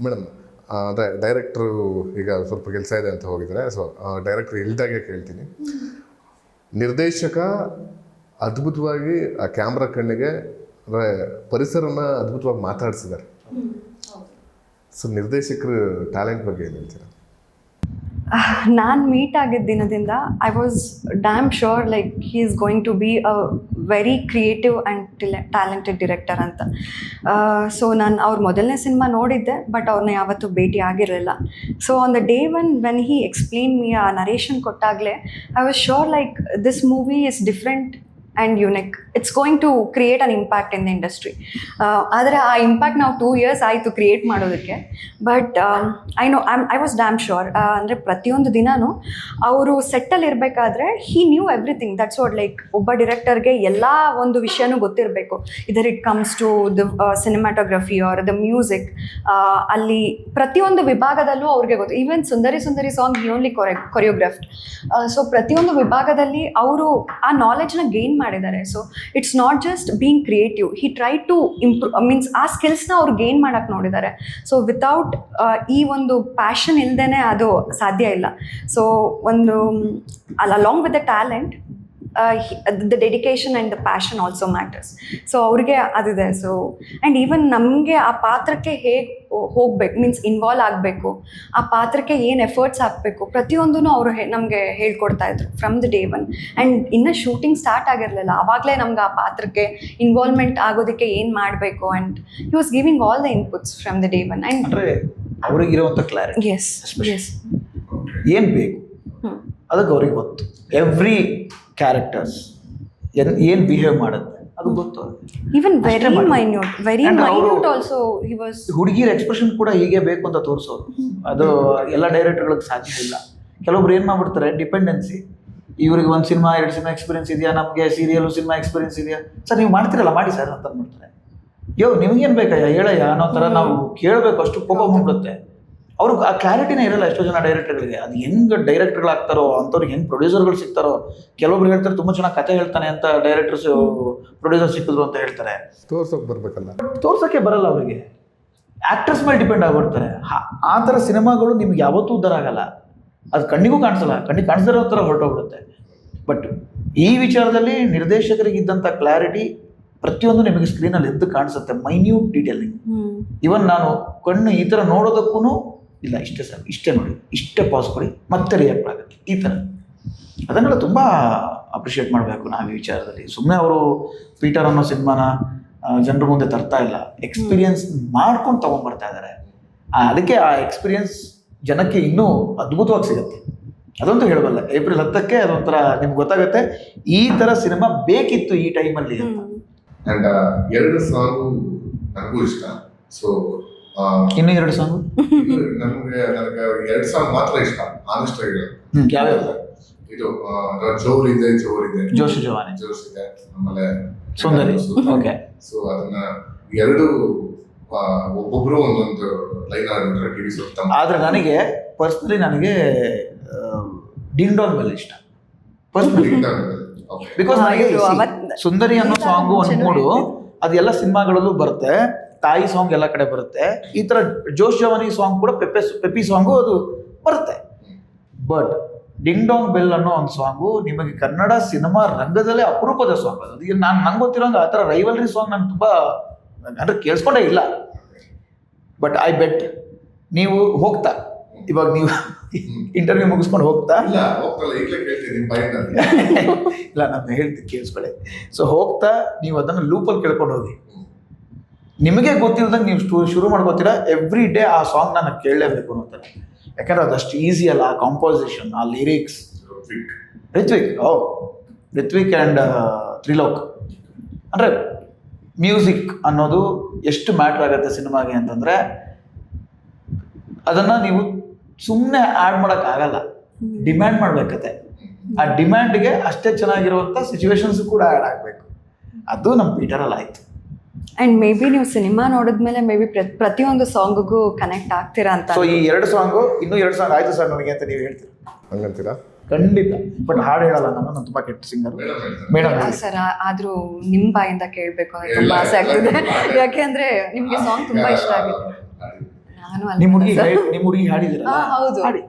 Madam ಅದೇ ಡೈರೆಕ್ಟ್ರು ಈಗ ಸ್ವಲ್ಪ ಕೆಲಸ ಇದೆ ಅಂತ ಹೋಗಿದ್ದಾರೆ. ಸೊ ಡೈರೆಕ್ಟ್ರು ಇಲ್ದಾಗೆ ಕೇಳ್ತೀನಿ, ನಿರ್ದೇಶಕ ಅದ್ಭುತವಾಗಿ ಆ ಕ್ಯಾಮ್ರಾ ಕಣ್ಣಿಗೆ ಅಂದರೆ ಪರಿಸರನ ಅದ್ಭುತವಾಗಿ ಮಾತಾಡಿಸಿದ್ದಾರೆ. ಸೊ ನಿರ್ದೇಶಕರು ಟ್ಯಾಲೆಂಟ್ ಬಗ್ಗೆ ಏನು ಹೇಳ್ತೀರಾ? ನಾನು ಮೀಟ್ ಆಗಿದ್ದ ದಿನದಿಂದ I was damn sure like he is going to be a very creative and talented director ಅಂತ. ಸೊ ನಾನು ಅವ್ರ ಮೊದಲನೇ ಸಿನಿಮಾ ನೋಡಿದ್ದೆ, ಬಟ್ ಅವ್ರನ್ನ ಯಾವತ್ತೂ ಭೇಟಿ ಆಗಿರಲಿಲ್ಲ. So on the day when he explain me ಆ ನರೇಷನ್ ಕೊಟ್ಟಾಗಲೇ I was sure like this movie is different and unique. It's going to create an impact in the industry. ಆದರೆ ಆ ಇಂಪ್ಯಾಕ್ಟ್ ನಾವು 2 years ಆಯಿತು ಕ್ರಿಯೇಟ್ ಮಾಡೋದಕ್ಕೆ. But I was damn sure. ಅಂದರೆ ಪ್ರತಿಯೊಂದು ದಿನವೂ ಅವರು ಸೆಟ್ಟಲ್ಲಿ ಇರಬೇಕಾದ್ರೆ he knew everything. That's what like ಒಬ್ಬ ಡಿರೆಕ್ಟರ್ಗೆ ಎಲ್ಲ ಒಂದು ವಿಷಯನೂ ಗೊತ್ತಿರಬೇಕು. Either it comes to the cinematography or the music. ಅಲ್ಲಿ ಪ್ರತಿಯೊಂದು ವಿಭಾಗದಲ್ಲೂ ಅವ್ರಿಗೆ ಗೊತ್ತು. Even Sundari Sundari song he only choreographed. So ಪ್ರತಿಯೊಂದು ವಿಭಾಗದಲ್ಲಿ ಅವರು ಆ ನಾಲೆಜ್ನ ಗೇನ್ ಮಾಡಿದ್ದಾರೆ. So it's not just being creative, he try to improve means ಆ ಸ್ಕಿಲ್ಸ್ನ ಅವ್ರು ಗೇನ್ ಮಾಡೋಕ್ಕೆ ನೋಡಿದ್ದಾರೆ. ಸೊ ವಿತೌಟ್ ಈ ಒಂದು ಪ್ಯಾಷನ್ ಇಲ್ಲದೇ ಅದು ಸಾಧ್ಯ ಇಲ್ಲ. ಸೊ ಒಂದು along with the talent the dedication and the passion also matters. So ಅವ್ರಿಗೆ ಅದಿದೆ. ಸೊ ಆ್ಯಂಡ್ ಈವನ್ ನಮಗೆ ಆ ಪಾತ್ರಕ್ಕೆ ಹೇಗೆ ಹೋಗ್ಬೇಕು ಮೀನ್ಸ್ ಇನ್ವಾಲ್ವ್ ಆಗಬೇಕು, ಆ ಪಾತ್ರಕ್ಕೆ ಏನು ಎಫರ್ಟ್ಸ್ ಹಾಕಬೇಕು, ಪ್ರತಿಯೊಂದೂ ಅವರು ನಮಗೆ ಹೇಳ್ಕೊಡ್ತಾಯಿದ್ರು from the day one. And ಇನ್ನೂ ಶೂಟಿಂಗ್ ಸ್ಟಾರ್ಟ್ ಆಗಿರಲಿಲ್ಲ, ಆವಾಗಲೇ ನಮ್ಗೆ ಆ ಪಾತ್ರಕ್ಕೆ ಇನ್ವಾಲ್ವ್ಮೆಂಟ್ ಆಗೋದಕ್ಕೆ ಏನು ಮಾಡಬೇಕು and he was giving all the inputs from the day one. And ಅವರಿಗಿರುವಂಥ ಕ್ಲಾರಿಟಿ, ಎಸ್ ಎಸ್ ಏನು ಬೇಕು ಅದಕ್ಕೆ ಅವ್ರಿಗೆ ಗೊತ್ತು. ಎವ್ರಿ ಕ್ಯಾರೆಕ್ಟರ್ಸ್ ಏನು ಬಿಹೇವ್ ಮಾಡುತ್ತೆ ಅದು ಗೊತ್ತು. Even very minute also he was. ಹುಡುಗಿರ ಎಕ್ಸ್ಪ್ರೆಷನ್ ಕೂಡ ಹೀಗೆ ಬೇಕು ಅಂತ ತೋರಿಸೋದು ಅದು ಎಲ್ಲ ಡೈರೆಕ್ಟರ್ಗಳಿಗೆ ಸಾಧ್ಯ ಇಲ್ಲ. ಕೆಲವೊಬ್ರು ಏನು ಮಾಡ್ಬಿಡ್ತಾರೆ, ಡಿಪೆಂಡೆನ್ಸಿ. ಇವ್ರಿಗೆ 1 ಸಿನಿಮಾ 2 ಸಿನಿಮಾ ಎಕ್ಸ್ಪೀರಿಯನ್ಸ್ ಇದೆಯಾ, ನಮಗೆ ಸೀರಿಯಲ್ ಸಿನಿಮಾ ಎಕ್ಸ್ಪೀರಿಯನ್ಸ್ ಇದೆಯಾ, ಸರ್ ನೀವು ಮಾಡ್ತಿರಲ್ಲ ಮಾಡಿ ಸರ್ ಅಂತ ಅಂದ್ಬಿಡ್ತಾರೆ. ನಿಮಗೇನು ಬೇಕಯ್ಯ ಹೇಳಯ್ಯ ಅನ್ನೋ ಥರ ನಾವು ಕೇಳಬೇಕು. ಅಷ್ಟು ಕೋಪ ಬಂದ್ಬಿಡುತ್ತೆ. ಅವ್ರಿಗೆ ಆ ಕ್ಲಾರಿಟಿನೇ ಇರಲ್ಲ ಎಷ್ಟೋ ಜನ ಡೈರೆಕ್ಟರ್ಗಳಿಗೆ. ಅದು ಹೆಂಗೆ ಡೈರೆಕ್ಟರ್ಗಳಾಗ್ತಾರೋ ಅಂಥವ್ರಿಗೆ ಹೆಂಗೆ ಪ್ರೊಡ್ಯೂಸರ್ಗಳು ಸಿಗ್ತಾರೋ. ಕೆಲವೊಬ್ರು ಹೇಳ್ತಾರೆ ತುಂಬ ಚೆನ್ನಾಗಿ ಕತೆ ಹೇಳ್ತಾನೆ ಅಂತ ಡೈರೆಕ್ಟರ್ಸ್ ಪ್ರೊಡ್ಯೂಸರ್ ಸಿಕ್ಕಿದ್ರು ಅಂತ ಹೇಳ್ತಾರೆ. ತೋರ್ಸೋಕೆ ಬರಬೇಕಲ್ಲ, ತೋರ್ಸೋಕ್ಕೆ ಬರಲ್ಲ ಅವರಿಗೆ. ಆ್ಯಕ್ಟರ್ಸ್ ಮೇಲೆ ಡಿಪೆಂಡ್ ಆಗಿಬಿಡ್ತಾರೆ. ಆ ಥರ ಸಿನಿಮಾಗಳು ನಿಮ್ಗೆ ಯಾವತ್ತೂ ಉದ್ಧಾರ ಆಗಲ್ಲ. ಅದು ಕಣ್ಣಿಗೂ ಕಾಣಿಸಲ್ಲ, ಕಣ್ಣಿಗೆ ಕಾಣಿಸಿರೋ ಥರ ಹೊರಟೋಗ್ಬಿಡುತ್ತೆ. ಬಟ್ ಈ ವಿಚಾರದಲ್ಲಿ ನಿರ್ದೇಶಕರಿಗಿದ್ದಂಥ ಕ್ಲಾರಿಟಿ ಪ್ರತಿಯೊಂದು ನಿಮಗೆ ಸ್ಕ್ರೀನಲ್ಲಿ ಎದ್ದು ಕಾಣಿಸುತ್ತೆ. Minute detailing. ಇವನ್ ನಾನು ಕಣ್ಣು ಈ ಥರ ನೋಡೋದಕ್ಕೂ ಇಲ್ಲ, ಇಷ್ಟೇ ಸರ್, ಇಷ್ಟೇ ನೋಡಿ, ಇಷ್ಟೇ ಪಾಸ್ ಕೊಡಿ, ಮತ್ತೆ ರಿಯಾಕ್ಟ್ ಆಗುತ್ತೆ ಈ ಥರ. ಅದನ್ನೆಲ್ಲ ತುಂಬ ಅಪ್ರಿಷಿಯೇಟ್ ಮಾಡಬೇಕು ನಾವು ಈ ವಿಚಾರದಲ್ಲಿ. ಸುಮ್ಮನೆ ಅವರು ಪೀಟರ್ ಅನ್ನೋ ಸಿನಿಮಾನ ಜನರ ಮುಂದೆ ತರ್ತಾ ಇಲ್ಲ, ಎಕ್ಸ್ಪೀರಿಯನ್ಸ್ ಮಾಡ್ಕೊಂಡು ತೊಗೊಂಡ್ಬರ್ತಾ ಇದ್ದಾರೆ. ಅದಕ್ಕೆ ಆ ಎಕ್ಸ್ಪೀರಿಯನ್ಸ್ ಜನಕ್ಕೆ ಇನ್ನೂ ಅದ್ಭುತವಾಗಿ ಸಿಗುತ್ತೆ. ಅದಂತೂ ಹೇಳಬಲ್ಲ. ಏಪ್ರಿಲ್ 10ಕ್ಕೆ ಅದೊಂಥರ ನಿಮ್ಗೆ ಗೊತ್ತಾಗುತ್ತೆ ಈ ಥರ ಸಿನಿಮಾ ಬೇಕಿತ್ತು ಈ ಟೈಮಲ್ಲಿ ಅಂತ. ಆ್ಯಂಡ್ 2 ಸಾಂಗು ನನಗೂ ಇಷ್ಟ. ಸೊ ಇನ್ನೂ 2 ಸಾಂಗು ನನಗೆ 2 ಸಾಂಗ್ ಮಾತ್ರ ಇಷ್ಟ ಆನೆಸ್ಟ್ ಆಗಿ. ಯಾವ್ಯಾವ? ಇದು ಜೋರಿದೆ ಜೋಶ್ ಜವಾನಿ ಇದೆ, ಆಮೇಲೆ ಸುಂದರಿ. ಓಕೆ. ಸೊ ಅದನ್ನ 2 ಒಬ್ಬೊಬ್ರು ಒಂದೊಂದು ಲೈನ್ ಆಡಿದ್ರೆ ಟಿವಿ ಸುತ್ತ. ಆದ್ರೆ ನನಗೆ ಪರ್ಸ್ನಲಿ ನನಗೆ ಡಿಂಗ್ ಡಾಂಗ್ ಮೇಲೆ ಇಷ್ಟ ಪರ್ಸ್ನಲಿ. ಬಿಕಾಸ್ ನನಗೆ ಸುಂದರಿ ಅನ್ನೋ ಸಾಂಗು ಒಂದು ಮೂಡು ಅದೆಲ್ಲ ಸಿನಿಮಾಗಳಲ್ಲೂ ಬರುತ್ತೆ. ತಾಯಿ ಸಾಂಗ್ ಎಲ್ಲ ಕಡೆ ಬರುತ್ತೆ. ಈ ಥರ ಜೋಶ್ ಜವಾನಿ ಸಾಂಗ್ ಕೂಡ ಪೆಪ್ಪಿ ಸಾಂಗು ಅದು ಬರುತ್ತೆ. ಬಟ್ ಡಿಂಗ್ ಡಾಂಗ್ ಬೆಲ್ ಅನ್ನೋ ಒಂದು ಸಾಂಗು ನಿಮಗೆ ಕನ್ನಡ ಸಿನಿಮಾ ರಂಗದಲ್ಲೇ ಅಪರೂಪದ ಸಾಂಗ್. ಅದು ಈಗ ನಂಗೆ ಗೊತ್ತಿರೋಂಗೆ ಆ ಥರ ರೈವಲ್ರಿ ಸಾಂಗ್ ನಾನು ತುಂಬ ಅಂದರೆ ಕೇಳಿಸ್ಕೊಂಡೇ ಇಲ್ಲ. ಬಟ್ ಐ ಬೆಟ್ ನೀವು ಹೋಗ್ತಾ ಇವಾಗ ನೀವು ಇಂಟರ್ವ್ಯೂ ಮುಗಿಸ್ಕೊಂಡು ಹೋಗ್ತಾ ಇಲ್ಲ ನಾನು ಹೇಳ್ತೀನಿ ಕೇಳಿಸ್ಕೊಳ್ಳಿ. ಸೊ ಹೋಗ್ತಾ ನೀವು ಅದನ್ನು ಲೂಪಲ್ಲಿ ಕೇಳ್ಕೊಂಡು ಹೋಗಿ. ನಿಮಗೆ ಗೊತ್ತಿಲ್ಲದಂಗೆ ನೀವು ಶುರು ಮಾಡ್ಕೋತೀರಾ. ಎವ್ರಿ ಡೇ ಆ ಸಾಂಗ್ ನಾನು ಕೇಳಲೇಬೇಕು ಅನ್ನೋತಾರೆ. ಯಾಕಂದ್ರೆ ಅದಷ್ಟು ಈಸಿ ಅಲ್ಲ. ಆ ಕಾಂಪೋಸಿಷನ್, ಆ ಲಿರಿಕ್ಸ್. ರಿತ್ವಿಕ್ ಆ್ಯಂಡ್ ತ್ರಿಲೋಕ್. ಅಂದರೆ ಮ್ಯೂಸಿಕ್ ಅನ್ನೋದು ಎಷ್ಟು ಮ್ಯಾಟ್ರ್ ಆಗುತ್ತೆ ಸಿನಿಮಾಗೆ ಅಂತಂದರೆ ಅದನ್ನು ನೀವು ಸುಮ್ಮನೆ ಆ್ಯಡ್ ಮಾಡೋಕ್ಕಾಗಲ್ಲ, ಡಿಮ್ಯಾಂಡ್ ಮಾಡಬೇಕತ್ತೆ. ಆ ಡಿಮ್ಯಾಂಡ್ಗೆ ಅಷ್ಟೇ ಚೆನ್ನಾಗಿರುವಂಥ ಸಿಚುವೇಶನ್ಸು ಕೂಡ ಆ್ಯಡ್ ಆಗಬೇಕು. ಅದು ನಮ್ಮ ಪೀಟರಲ್ಲಿ ಆಯಿತು. ಆ್ಯಂಡ್ ಮೇ ಬಿ ನೀವು ಸಿನಿಮಾ ನೋಡಿದ್ಮೇಲೆ ಮೇ ಬಿ ಪ್ರತಿಯೊಂದು ಸಾಂಗಿಗೂ ಕನೆಕ್ಟ್ ಆಗ್ತೀರಾ ಅಂತ. ಸೊ ಈ 2 ಸಾಂಗು ಇನ್ನೂ 2 ಸಾಂಗ್ ಆಯಿತು ಸರ್ ನನಗೆ ಅಂತ ನೀವು ಹೇಳ್ತೀರಾ? ಹಂಗಂತೀರಾ? ಖಂಡಿತ. ಬಟ್ ಹಾಡು ಹೇಳಲ್ಲ ನಾನು ತುಂಬ ಕೆಟ್ಟ ಸಿಂಗರ್ ಮೇಡಮ್. ಸರ್ ಆದರೂ ನಿಮ್ಮ ಬಾಯಿಂದ ಕೇಳಬೇಕು ಅಂತ ತುಂಬ ಆಸೆ ಆಗ್ತಿದೆ. ಯಾಕೆಂದರೆ ನಿಮಗೆ ಸಾಂಗ್ ತುಂಬ ಇಷ್ಟ ಆಗಿದೆ. ನಾನು ನಿಮ್ಮ ಅಲ್ಲ ಹುಡುಗಿ ಹಾಡಿದಿರಲ್ಲ ಹೌದು ಹಾಡಿ